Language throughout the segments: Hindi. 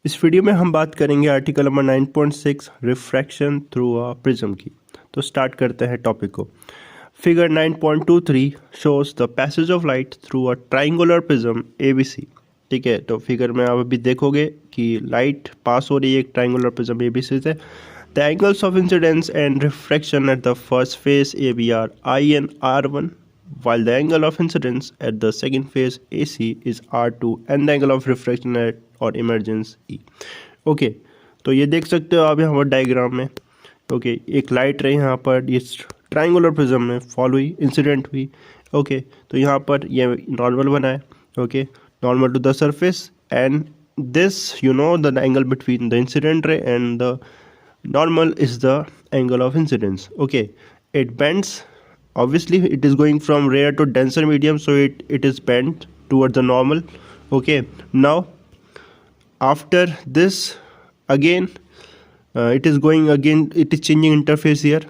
इस वीडियो में हम बात करेंगे article number 9.6 refraction through a prism की। तो स्टार्ट करते हैं टॉपिक को। Figure 9.23 shows the passage of light through a triangular prism ABC. ठीक है, तो फिगर में आप अभी देखोगे कि लाइट पास हो रही है एक ट्राइंगुलर प्रिज्म एबीसी से। The angles of incidence and refraction at the first face AB are I and R1, while the angle of incidence at the second phase AC is R2 and the angle of refraction at or emergence E। Okay, तो ये देख सकते हो आप यहाँ पर डायग्राम में। ओके, एक लाइट रही यहाँ पर इस ट्राइंगुलर प्रिज्म में फॉल हुई, इंसिडेंट हुई। ओके, तो यहाँ पर ये नॉर्मल बना है। Okay, normal to the surface and this you know the angle between the incident ray and the normal is the angle of incidence. Okay, it bends, obviously it is going from rare to denser medium, so it is bent towards the normal. Okay, now after this again it is going again, it is changing interface here.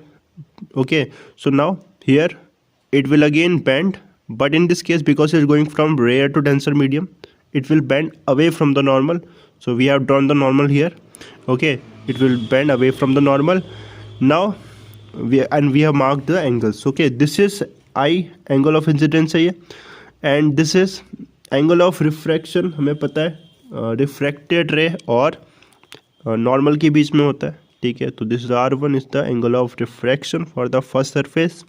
Okay, so now here it will again bend, but in this case because it is going from rare to denser medium, it will bend away from the normal. So we have drawn the normal here. Okay, it will bend away from the normal. Now we have marked the angles. Okay, this is I angle of incidence है ये, and this is angle of refraction। हमें पता है रिफ्रैक्टेड रे और नॉर्मल के बीच में होता है। ठीक है, तो this is R1 is the angle of refraction for the first surface.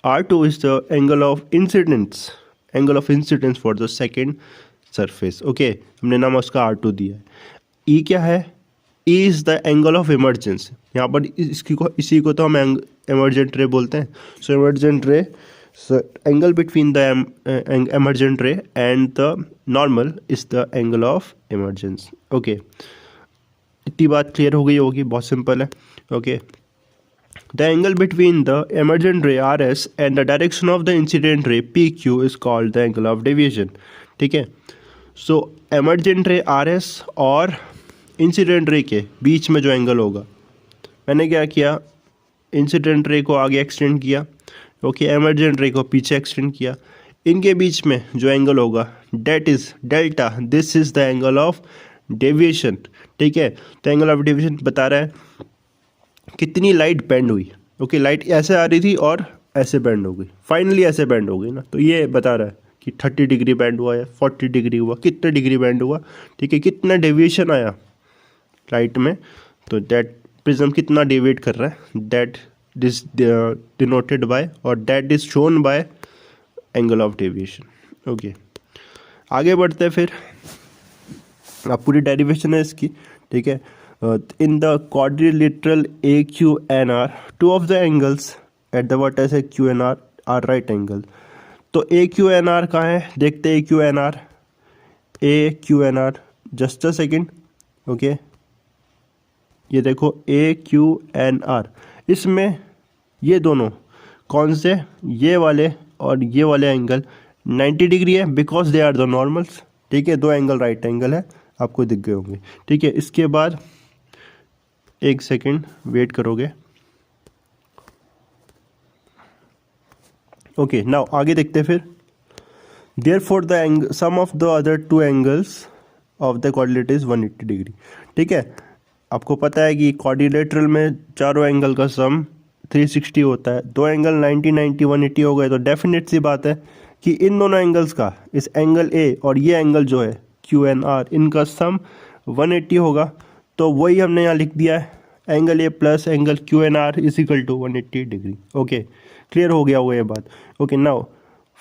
R2 is the angle of incidence for the second surface. Okay, हमने नाम उसका R2 दिया है। E क्या है? E is the angle of emergence. यहाँ पर इसी को तो हम एमरजेंट रे बोलते हैं। सो एमरजेंट रे, एंगल बिटवीन द एमरजेंट रे and the normal is the angle of emergence. Okay, इतनी बात क्लियर हो गई होगी, बहुत सिंपल है। Okay, the angle between the emergent रे RS and the direction of the incident रे PQ is called the angle of deviation. ठीक है, सो एमरजेंट रे RS और इंसिडेंट रे के बीच में जो एंगल होगा, मैंने क्या किया, इंसिडेंट रे को आगे एक्सटेंड किया। ओके, एमरजेंट रे को पीछे एक्सटेंड किया। इनके बीच में जो एंगल होगा that is delta, this is the angle of deviation. ठीक है, तो एंगल ऑफ डेविएशन बता रहा है कितनी लाइट बेंड हुई। ओके, लाइट ऐसे आ रही थी और ऐसे बेंड हो गई, फाइनली ऐसे बेंड हो गई ना, तो ये बता रहा है कि 30 डिग्री बेंड हुआ या 40 डिग्री हुआ, कितने डिग्री बेंड हुआ। ठीक है, कितना डेविएशन आया लाइट में, तो दैट प्रिज्म कितना डेविएट कर रहा है, दैट इज डिनोटेड बाय और that is shown by angle of deviation. Okay, आगे बढ़ते हैं। फिर अब पूरी डेरिवेशन है इसकी। ठीक है, in the quadrilateral AQNR two of the angles at the vertex QNR are right angle. तो AQNR कहाँ है, देखते हैं AQNR just a second. Okay, ये देखो AQNR, इसमें ये दोनों कौन से, ये वाले और ये वाले एंगल 90 डिग्री है, because they are the normals. ठीक है, दो एंगल राइट एंगल है, आपको दिख गए होंगे। ठीक है, इसके बाद एक सेकेंड वेट करोगे। ओके, नाउ आगे देखते हैं। फिर therefore the sum of the other two angles of the quadrilateral is 180 degree. ठीक है, आपको पता है कि क्वाड्रिलेटरल में चारों एंगल का सम 360 होता है। दो एंगल 90 90 180 हो गए, तो डेफिनेट सी बात है कि इन दोनों एंगल्स का, इस एंगल A और ये एंगल जो है QNR, इनका सम 180 होगा। तो वही हमने यहाँ लिख दिया है, angle A plus angle QNR is equal to 180 degree. Okay, clear हो गया वो ये बात। Okay, now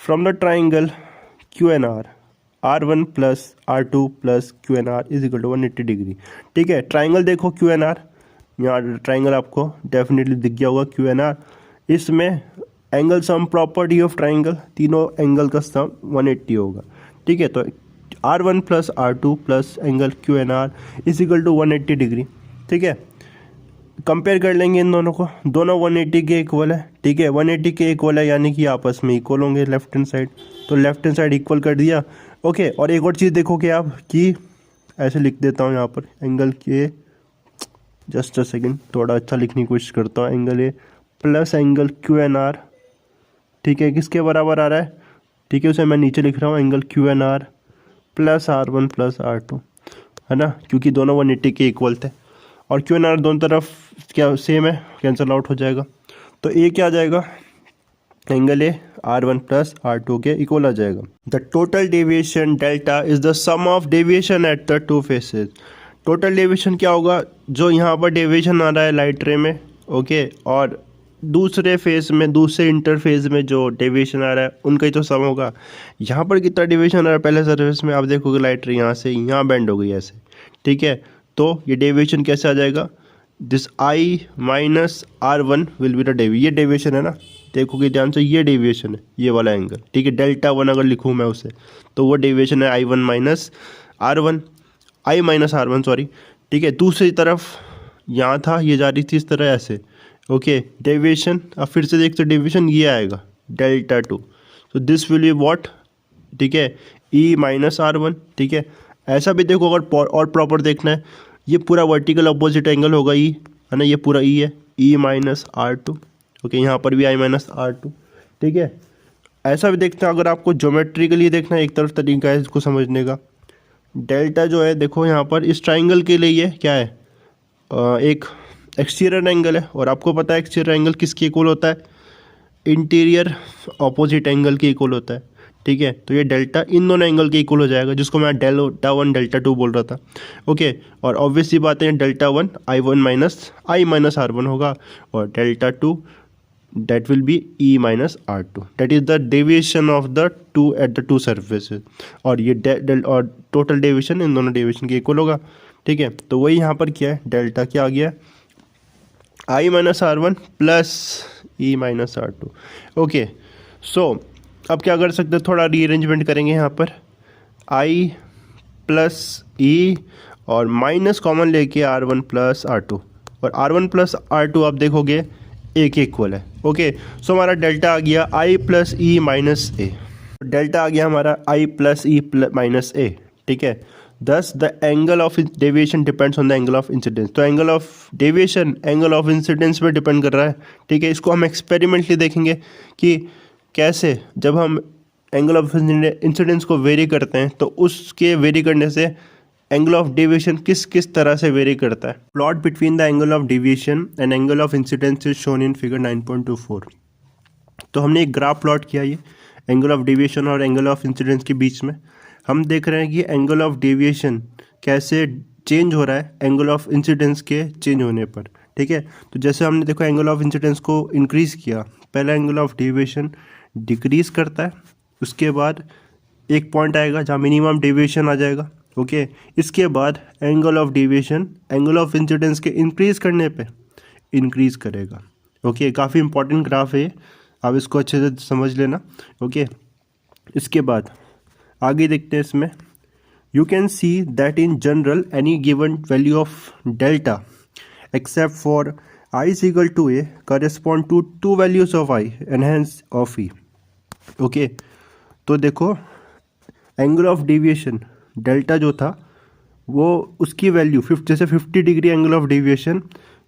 from the triangle QNR R1 plus R2 plus QNR is equal to 180 degree. ठीक है, ट्राइंगल देखो QNR, यहाँ ट्राइंगल आपको डेफिनेटली दिख गया होगा QNR। इसमें angle sum property of triangle, तीनों एंगल का सम 180 होगा। ठीक है, तो R1 plus R2 plus angle QNR is equal to 180 degree. ठीक है, कंपेयर कर लेंगे इन दोनों को, दोनों 180 के इक्वल है। ठीक है, 180 के इक्वल है, यानी कि आपस में इक्वल होंगे लेफ्ट हैंड साइड, तो लेफ्ट हैंड साइड इक्वल कर दिया। ओके, और एक और चीज़ देखोगे आप कि ऐसे लिख देता हूँ यहाँ पर, एंगल के जस्ट अ सेकेंड, थोड़ा अच्छा लिखने की कोशिश करता हूँ, angle A plus angle QNR। ठीक है, किसके बराबर आ रहा है, ठीक है, उसे मैं नीचे लिख रहा हूँ, angle QNR plus R1 plus R2। है ना, क्योंकि दोनों 180 के इक्वल थे। और क्यों ना दोनों तरफ क्या सेम है, कैंसिल आउट हो जाएगा। तो ए क्या आ जाएगा, angle A R1 plus R2 के इक्वल आ जाएगा। The total deviation delta is the sum of deviation at the two faces. Total deviation क्या होगा, जो यहाँ पर डेविएशन आ रहा है लाइट रे में, ओके, और दूसरे फेज में, दूसरे इंटरफेज में जो डेविएशन आ रहा है उनका ही तो सम होगा। यहाँ पर कितना डेविएशन आ रहा है, पहले सरफेस में आप देखोगे लाइट रे यहाँ से यहाँ बेंड हो गई ऐसे, ठीक है। तो ये डेविएशन कैसे आ जाएगा, this I minus R1 will be the deviation, ये डेविएशन है ना, देखोगे ध्यान से, ये डेविएशन है, ये वाला एंगल, ठीक है। डेल्टा 1 अगर लिखूँ मैं उसे, तो वो डेविएशन है I1 minus R1, I minus R1 sorry, ठीक है। दूसरी तरफ यहाँ था, ये जा रही थी इस तरह ऐसे, ओके, डेविएशन। अब फिर से देखते डेविएशन ये आएगा डेल्टा 2, तो दिस विल बी व्हाट, ठीक है, E माइनस R1, ठीक है। ऐसा भी देखो अगर और प्रॉपर देखना है, ये पूरा वर्टिकल अपोजिट एंगल होगा E, है ना, ये पूरा E है, E माइनस R2, ओके, यहाँ पर भी I माइनस R2, ठीक है। ऐसा भी देखते हैं अगर आपको ज्योमेट्रिकली देखना है, एक तरफ तरीका है इसको समझने का। डेल्टा जो है देखो यहाँ पर इस ट्राइंगल के लिए ये क्या है, एक एक्सटीरियर एंगल है, और आपको पता है एक्सटीरियर एंगल किसके इक्वल होता है, इंटीरियर ऑपोजिट एंगल के इक्वल होता है, ठीक है। तो ये डेल्टा इन दोनों एंगल के इक्वल हो जाएगा, जिसको मैं डेल्टा 1 डेल्टा 2 बोल रहा था, ओके। और ऑब्वियस सी बात है, delta 1 I1 minus I minus R1 होगा, और delta 2 that will be E minus R2, that is the deviation of the two at the two surfaces। और ये और टोटल डेविएशन इन दोनों डेविएशन के इक्वल होगा, ठीक है। तो वही यहाँ पर क्या है, डेल्टा क्या आ गया, I minus R1 plus E minus R2, okay. So अब क्या कर सकते हैं, थोड़ा रीअरेंजमेंट करेंगे यहाँ पर, I प्लस E और माइनस कॉमन लेके R1 प्लस R2, और R1 प्लस R2 आप देखोगे ए के इक्वल है, ओके। सो हमारा डेल्टा आ गया I plus E minus A, delta आ गया हमारा I plus E minus A, ठीक है। Thus the angle of deviation depends on the angle of incidence. तो angle of deviation angle of incidence पे डिपेंड कर रहा है, ठीक है। इसको हम एक्सपेरिमेंटली देखेंगे कि कैसे जब हम एंगल ऑफ इंसिडेंस को वेरी करते हैं तो उसके वेरी करने से एंगल ऑफ डेविएशन किस किस तरह से वेरी करता है। Plot between the angle of deviation and angle of incidence is shown in figure 9.24। तो हमने एक ग्राफ प्लॉट किया, ये एंगल ऑफ डेविएशन और एंगल ऑफ इंसिडेंस के बीच में हम देख रहे हैं कि एंगल ऑफ डेविएशन कैसे चेंज हो रहा है एंगल ऑफ इंसिडेंस के चेंज होने पर, ठीक है। तो जैसे हमने देखो एंगल ऑफ इंसिडेंस को इंक्रीज़ किया, पहला एंगल ऑफ डेविएशन डिक्रीज़ करता है, उसके बाद एक पॉइंट आएगा जहाँ मिनिमम डेविएशन आ जाएगा, ओके। इसके बाद angle of deviation angle of incidence के इंक्रीज़ करने पे इंक्रीज़ करेगा, ओके। काफ़ी इंपॉर्टेंट ग्राफ है, आप इसको अच्छे से समझ लेना, ओके। इसके बाद आगे देखते हैं इसमें, you can see that in general any given value of delta except for I is equal to A correspond to two values of I and hence of E, okay. तो देखो एंगल ऑफ डेविएशन डेल्टा जो था वो उसकी वैल्यू जैसे 50 डिग्री एंगल ऑफ डेविएशन,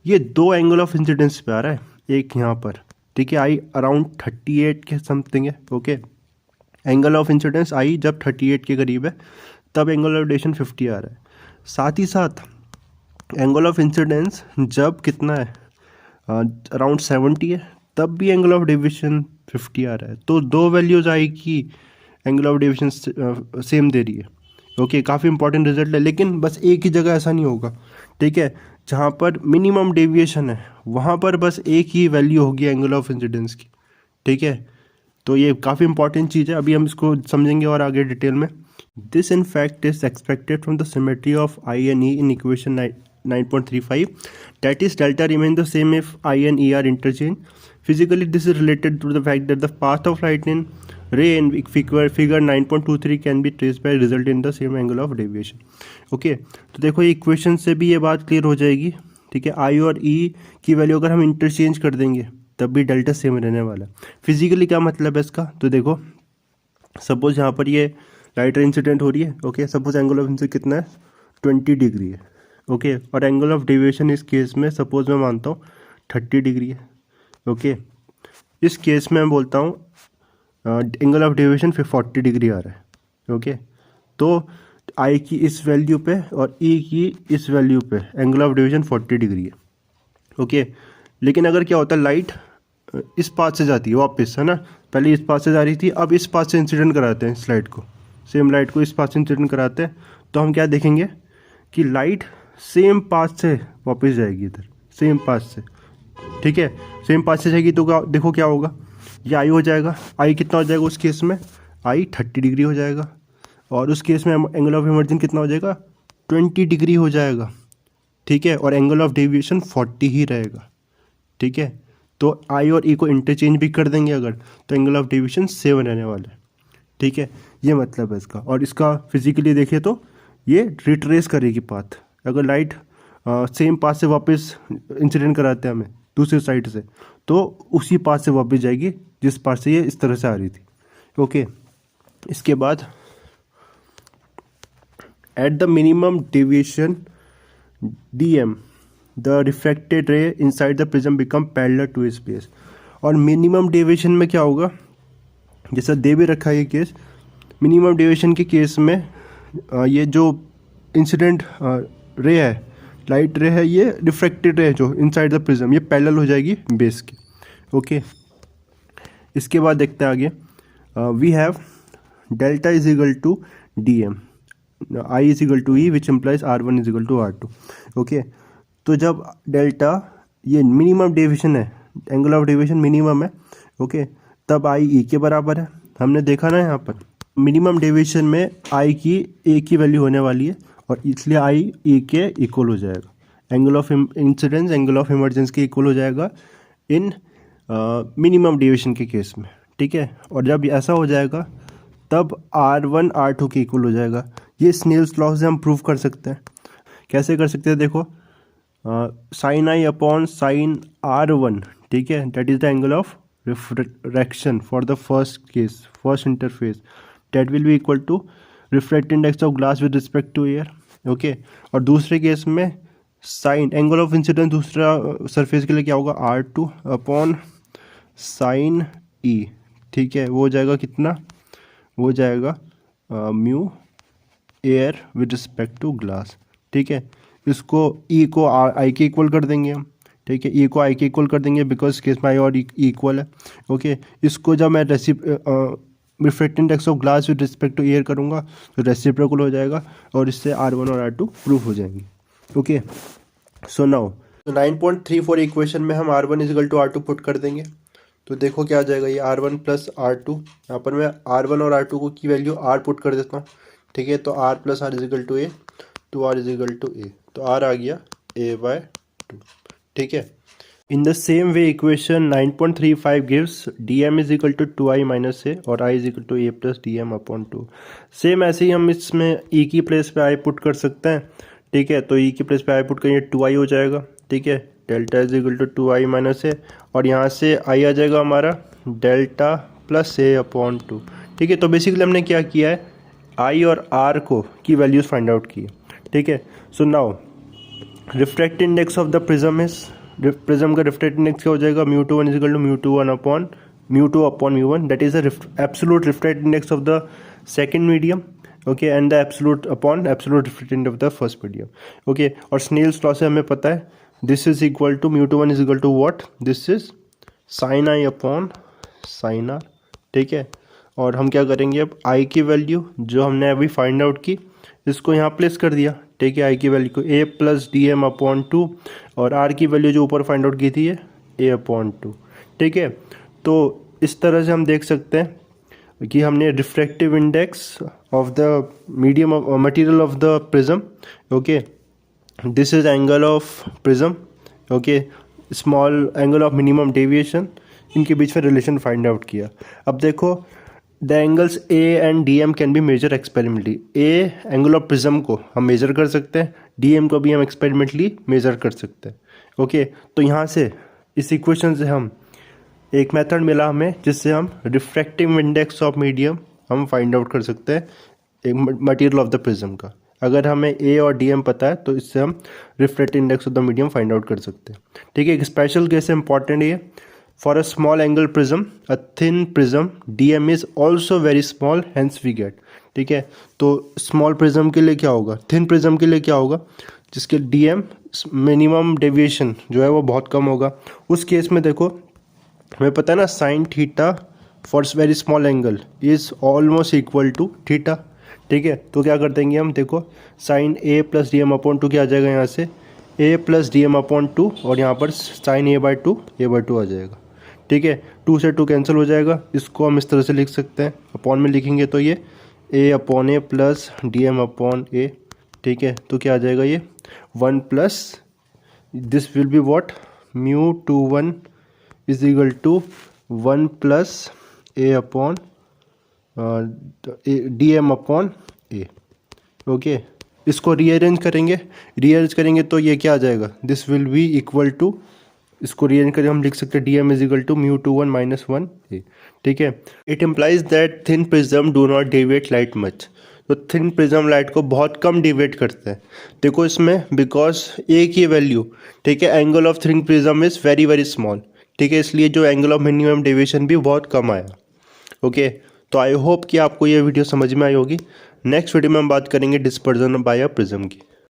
ये दो एंगल ऑफ इंसिडेंस पे आ रहा है, एक यहाँ पर, ठीक है, I अराउंड 38 के समथिंग है, okay. Angle of incidence I जब 38 के करीब है तब एंगल ऑफ डेविएशन 50 आ रहा है। साथ ही साथ एंगल ऑफ इंसिडेंस जब कितना है, अराउंड 70 है, तब भी एंगल ऑफ डेविएशन 50 आ रहा है। तो दो वैल्यूज़ आई की एंगल ऑफ डेविएशन सेम दे रही है, ओके। काफ़ी इंपॉर्टेंट रिजल्ट है, लेकिन बस एक ही जगह ऐसा नहीं होगा, ठीक है। जहाँ पर मिनिमम डेविएशन है वहाँ पर बस एक ही वैल्यू होगी एंगल ऑफ इंसिडेंस की, ठीक है। तो ये काफ़ी इंपॉर्टेंट चीज़ है, अभी हम इसको समझेंगे और आगे डिटेल में। This in fact is expected from the symmetry of I and E in equation 9.35, that is delta remain the same if I and E are interchanged. Physically this is related to the fact that the path of light in ray in figure 9.23 can be traced by result in the same angle of deviation, okay। तो देखो ये इक्वेशन से भी ये बात क्लियर हो जाएगी, ठीक है। I और E की वैल्यू अगर हम इंटरचेंज कर देंगे तब भी डेल्टा सेम रहने वाला है। फिजिकली क्या मतलब है इसका, तो देखो सपोज यहाँ पर ये लाइट रे इंसिडेंट हो रही है, okay. Suppose angle of incidence कितना है, 20 डिग्री है, ओके। और एंगल ऑफ डेविएशन इस केस में सपोज मैं मानता हूँ 30 डिग्री है, ओके। इस केस में मैं बोलता हूँ एंगल ऑफ डेविएशन 40 डिग्री आ रहा है, ओके। तो आई की इस वैल्यू पे और ई की इस वैल्यू पे एंगल ऑफ डिवीजन 40 डिग्री है। ओके, लेकिन अगर क्या होता है, लाइट इस पाथ से जाती है वापस, है ना, पहले इस पाथ से जा रही थी, अब इस पाथ से इंसिडेंट कराते हैं इस लाइट को, सेम लाइट को इस पाथ से इंसिडेंट कराते हैं, तो हम क्या देखेंगे कि लाइट सेम पाथ से वापस जाएगी इधर, सेम पाथ से। ठीक है, सेम पाथ से जाएगी तो देखो क्या होगा, ये आई हो जाएगा। आई कितना हो जाएगा उस केस में, आई 30 डिग्री हो जाएगा, और उस केस में एंगल ऑफ इमर्जन कितना हो जाएगा, 20 डिग्री हो जाएगा। ठीक है, और एंगल ऑफ डेविएशन 40 ही रहेगा। ठीक है, तो आई और ई को इंटरचेंज भी कर देंगे अगर, तो एंगल ऑफ डेविएशन 7 रहने वाला है। ठीक है, ये मतलब है इसका। और इसका फिजिकली देखें तो ये रिट्रेस करेगी पाथ। अगर लाइट सेम पाथ से वापस इंसिडेंट कराते हैं हमें दूसरी साइड से, तो उसी पाथ से वापस जाएगी जिस पाथ से ये इस तरह से आ रही थी। ओके, इसके बाद at the minimum deviation dm the refracted ray inside the prism become parallel to its base। और मिनिमम डेविएशन में क्या होगा, जैसा दे भी रखा है ये केस, मिनिमम डेविएशन के केस में ये जो इंसिडेंट रे है, लाइट रे है, ये रिफ्रैक्टेड रे जो इनसाइड द प्रिज्म, ये पैरेलल हो जाएगी बेस के। ओके, इसके बाद देखते हैं आगे, we have delta is equal to D M, I is equal to E which implies R one is equal to R two. Okay, तो जब डेल्टा ये मिनिमम डेविएशन है, एंगल ऑफ डेविएशन मिनिमम है, ओके, तब आई ई के बराबर है। हमने देखा ना यहाँ पर मिनिमम डेविएशन में आई की ए की वैल्यू होने वाली है, और इसलिए आई ई के इक्वल हो जाएगा। Angle of incidence angle of emergence के इक्वल हो जाएगा इन मिनिमम डेविएशन के केस में। ठीक है, और जब ऐसा हो जाएगा तब R1 R2 के इक्वल हो जाएगा। ये स्नेल्स लॉ से हम प्रूव कर सकते हैं। कैसे कर सकते हैं, देखो, साइन आई अपॉन साइन R1, ठीक है, that is the angle of refraction for the first case, first interface, that will be equal to refract index of glass with respect to air. Okay, और दूसरे केस में साइन एंगल ऑफ इंसिडेंस दूसरा सरफेस के लिए क्या होगा, R2 अपॉन साइन ई। ठीक है, वो हो जाएगा कितना, वो हो जाएगा mu air with respect to glass. ठीक है, इसको ई को आई के इक्वल कर देंगे हम। ठीक है, ई को आई के इक्वल कर देंगे बिकॉज केस में आई और ई इक्वल है। ओके, इसको जब मैं refract index of glass with respect to air करूँगा तो रेसिप्रोकल हो जाएगा, और इससे R1 और R2 प्रूफ हो जाएंगे। ओके, सो नाउ 9.34 इक्वेशन में हम R1 is equal to R2 put कर देंगे, तो देखो क्या आ जाएगा, ये R1 प्लस R2, यहाँ पर मैं R1 और R2 को की वैल्यू R पुट कर देता हूँ। ठीक है, तो R plus R is equal to A, तो R is equal to A, तो R आ गया A/2। ठीक है, in the same way equation 9.35 gives dm is equal to 2i minus A और i is equal to A plus D M upon 2। Same ऐसे ही हम इसमें e की प्लेस पे i पुट कर सकते हैं। ठीक है, तो e की प्लेस पे i पुट करेंगे 2i हो जाएगा। ठीक है, delta is equal to 2i minus A, और यहाँ से i आ जाएगा हमारा डेल्टा प्लस ए अपॉन 2। ठीक है, तो बेसिकली हमने क्या किया है, i और r को की वैल्यूज फाइंड आउट की है। ठीक है, so now refract index of the prism is, prism का रिफ्रैक्ट इंडेक्स क्या हो जाएगा, μ21 is equal to μ21 upon μ2 upon μ1, that is the absolute refract index of the second medium. Okay, and the absolute upon absolute refract index of the first medium. Okay, और स्नेल्स लॉ से हमें पता है this is equal to μ21 is equal to what, this is sign I upon sine R. ठीक है, और हम क्या करेंगे, अब आई की वैल्यू जो हमने अभी फाइंड आउट की इसको यहाँ प्लेस कर दिया। ठीक है, आई की वैल्यू को ए प्लस डी एम अपॉन 2, और आर की वैल्यू जो ऊपर फाइंड आउट की थी ये ए अपॉन 2। ठीक है, तो इस तरह से हम देख सकते हैं कि हमने refractive index of the medium of material of the prism, okay, this is angle of prism, okay, small angle of minimum deviation, इनके बीच में रिलेशन फाइंड आउट किया। अब देखो the angles A and D M can be measure experimentally. A angle of prism को हम मेजर कर सकते हैं, डी एम को भी हम एक्सपेरिमेंटली मेजर कर सकते हैं। ओके, तो यहाँ से इस इक्वेशन से हम एक मेथड मिला हमें जिससे हम रिफ्रैक्टिव इंडेक्स ऑफ मीडियम हम फाइंड आउट कर सकते हैं एक मटेरियल ऑफ द प्रिज्म का। अगर हमें ए और डी एम पता है तो इससे हम refractive index of the medium find out कर सकते हैं। ठीक है, एक स्पेशल केस इंपॉर्टेंट है, for a small angle prism, a thin prism, dm is also very small, hence we get। ठीक है। तो स्मॉल प्रिज्म के लिए क्या होगा, थिन प्रिज्म के लिए क्या होगा, जिसके डीएम मिनिमम डेविएशन जो है वो बहुत कम होगा। उस केस में देखो हमें पता है ना, sine theta for very small angle is almost equal to theta, ठीक है। तो क्या कर देंगे हम, देखो sine A plus D M upon two क्या आ जाएगा यहाँ से, A plus D M upon two, और यहाँ पर साइन ए बाई टू आ जाएगा, ठीक है। 2 से 2 कैंसिल हो जाएगा। इसको हम इस तरह से लिख सकते हैं, अपॉन में लिखेंगे तो ये A upon A plus D M upon A, ठीक है। तो क्या आ जाएगा ये 1 plus this will be what, mu 2 1 is equal to 1 plus A upon D M upon A, okay. इसको रीअरेंज करेंगे तो ये क्या आ जाएगा, this will be equal to, इसको रीअरेंज करें हम लिख सकते हैं D M is equal to mu 2 1 minus 1 ए, ठीक है। It implies that thin prism do not deviate light much. तो थिन प्रिज्म लाइट को बहुत कम डिवेट करते हैं। देखो इसमें बिकॉज एक ही वैल्यू, ठीक है, angle of thin prism is very very small, ठीक है, इसलिए जो एंगल ऑफ मिनिमम डेविएशन भी बहुत कम आया, ओके। तो आई होप कि आपको ये वीडियो समझ में आई होगी। नेक्स्ट वीडियो में हम बात करेंगे डिस्पर्जन बाय अ प्रिज्म की।